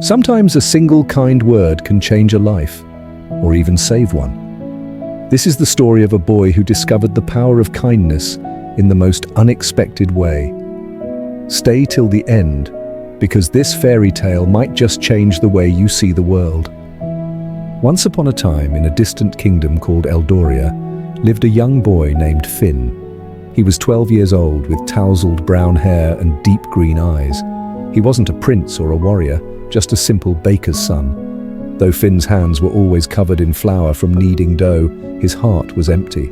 Sometimes a single kind word can change a life, or even save one. This is the story of a boy who discovered the power of kindness in the most unexpected way. Stay till the end, because this fairy tale might just change the way you see the world. Once upon a time, in a distant kingdom called Eldoria, lived a young boy named Finn. He was 12 years old with tousled brown hair and deep green eyes. He wasn't a prince or a warrior, just a simple baker's son. Though Finn's hands were always covered in flour from kneading dough, his heart was empty.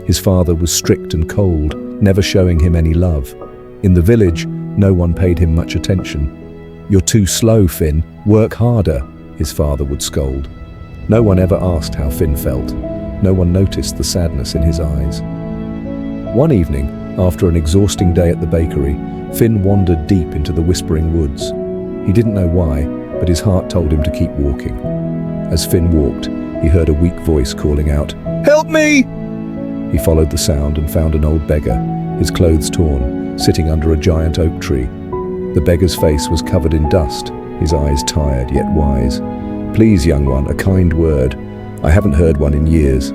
His father was strict and cold, never showing him any love. In the village, no one paid him much attention. "You're too slow, Finn. Work harder," his father would scold. No one ever asked how Finn felt. No one noticed the sadness in his eyes. One evening, after an exhausting day at the bakery, Finn wandered deep into the whispering woods. He didn't know why, but his heart told him to keep walking. As Finn walked, he heard a weak voice calling out, "Help me!" He followed the sound and found an old beggar, his clothes torn, sitting under a giant oak tree. The beggar's face was covered in dust, his eyes tired yet wise. "Please, young one, a kind word. I haven't heard one in years."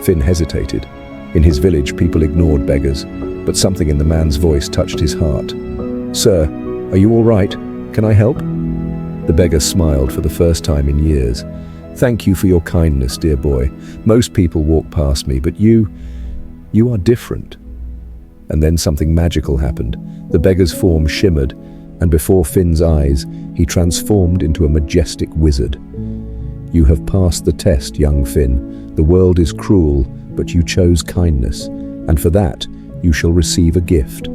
Finn hesitated. In his village, people ignored beggars, but something in the man's voice touched his heart. "Sir, are you all right? Can I help?" The beggar smiled for the first time in years. "Thank you for your kindness, dear boy. Most people walk past me, but you are different." And then something magical happened. The beggar's form shimmered, and before Finn's eyes, he transformed into a majestic wizard. "You have passed the test, young Finn. The world is cruel, but you chose kindness, and for that, you shall receive a gift."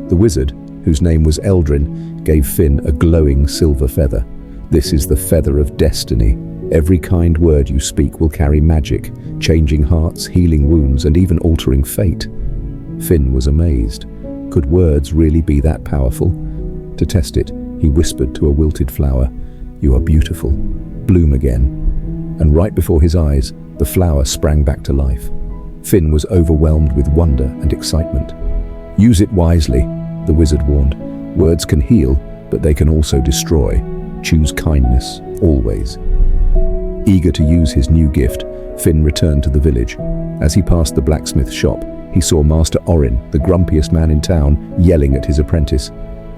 The wizard, whose name was Eldrin, gave Finn a glowing silver feather. "This is the feather of destiny. Every kind word you speak will carry magic, changing hearts, healing wounds, and even altering fate." Finn was amazed. Could words really be that powerful? To test it, he whispered to a wilted flower, "You are beautiful. Bloom again." And right before his eyes, the flower sprang back to life. Finn was overwhelmed with wonder and excitement. "Use it wisely," the wizard warned. "Words can heal, but they can also destroy. Choose kindness, always." Eager to use his new gift, Finn returned to the village. As he passed the blacksmith shop, he saw Master Orin, the grumpiest man in town, yelling at his apprentice,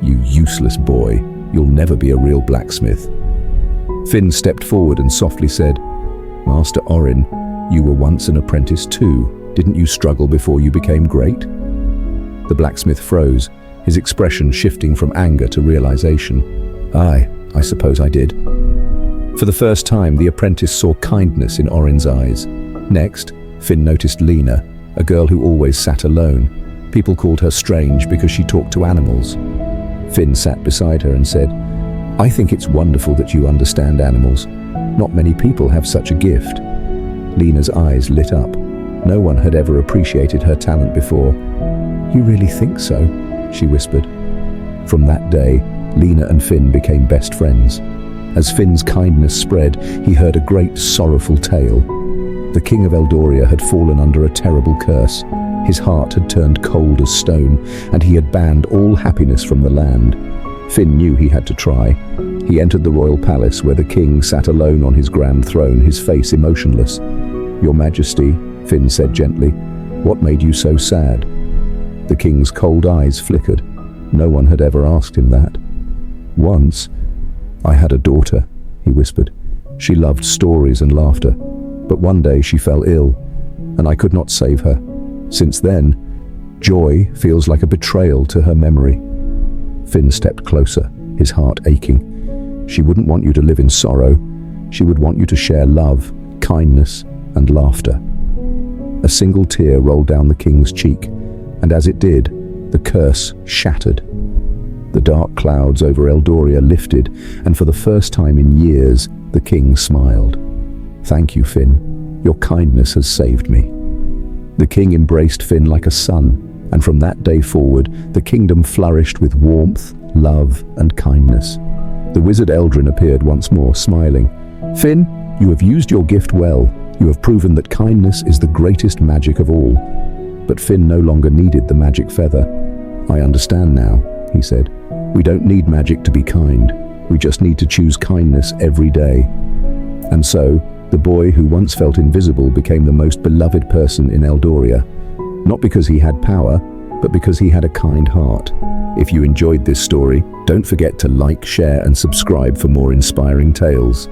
"You useless boy, you'll never be a real blacksmith." Finn stepped forward and softly said, "Master Orin, you were once an apprentice too. Didn't you struggle before you became great?" The blacksmith froze, his expression shifting from anger to realization. "Aye, I suppose I did." For the first time, the apprentice saw kindness in Orin's eyes. Next, Finn noticed Lena, a girl who always sat alone. People called her strange because she talked to animals. Finn sat beside her and said, "I think it's wonderful that you understand animals. Not many people have such a gift." Lena's eyes lit up. No one had ever appreciated her talent before. "You really think so?" she whispered. From that day, Lena and Finn became best friends. As Finn's kindness spread, he heard a great sorrowful tale. The king of Eldoria had fallen under a terrible curse. His heart had turned cold as stone, and he had banned all happiness from the land. Finn knew he had to try. He entered the royal palace where the king sat alone on his grand throne, his face emotionless. "Your Majesty," Finn said gently, "what made you so sad?" The king's cold eyes flickered. No one had ever asked him that. "Once, I had a daughter," he whispered. "She loved stories and laughter, but one day she fell ill, and I could not save her. Since then, joy feels like a betrayal to her memory." Finn stepped closer, his heart aching. "She wouldn't want you to live in sorrow. She would want you to share love, kindness, and laughter." A single tear rolled down the king's cheek, and as it did, the curse shattered. The dark clouds over Eldoria lifted, and for the first time in years, the king smiled. "Thank you, Finn. Your kindness has saved me." The king embraced Finn like a son, and from that day forward, the kingdom flourished with warmth, love, and kindness. The wizard Eldrin appeared once more, smiling. "Finn, you have used your gift well. You have proven that kindness is the greatest magic of all." But Finn no longer needed the magic feather. "I understand now," he said. "We don't need magic to be kind. We just need to choose kindness every day. And so, the boy who once felt invisible became the most beloved person in Eldoria, not because he had power, but because he had a kind heart. If you enjoyed this story, don't forget to like, share, and subscribe for more inspiring tales.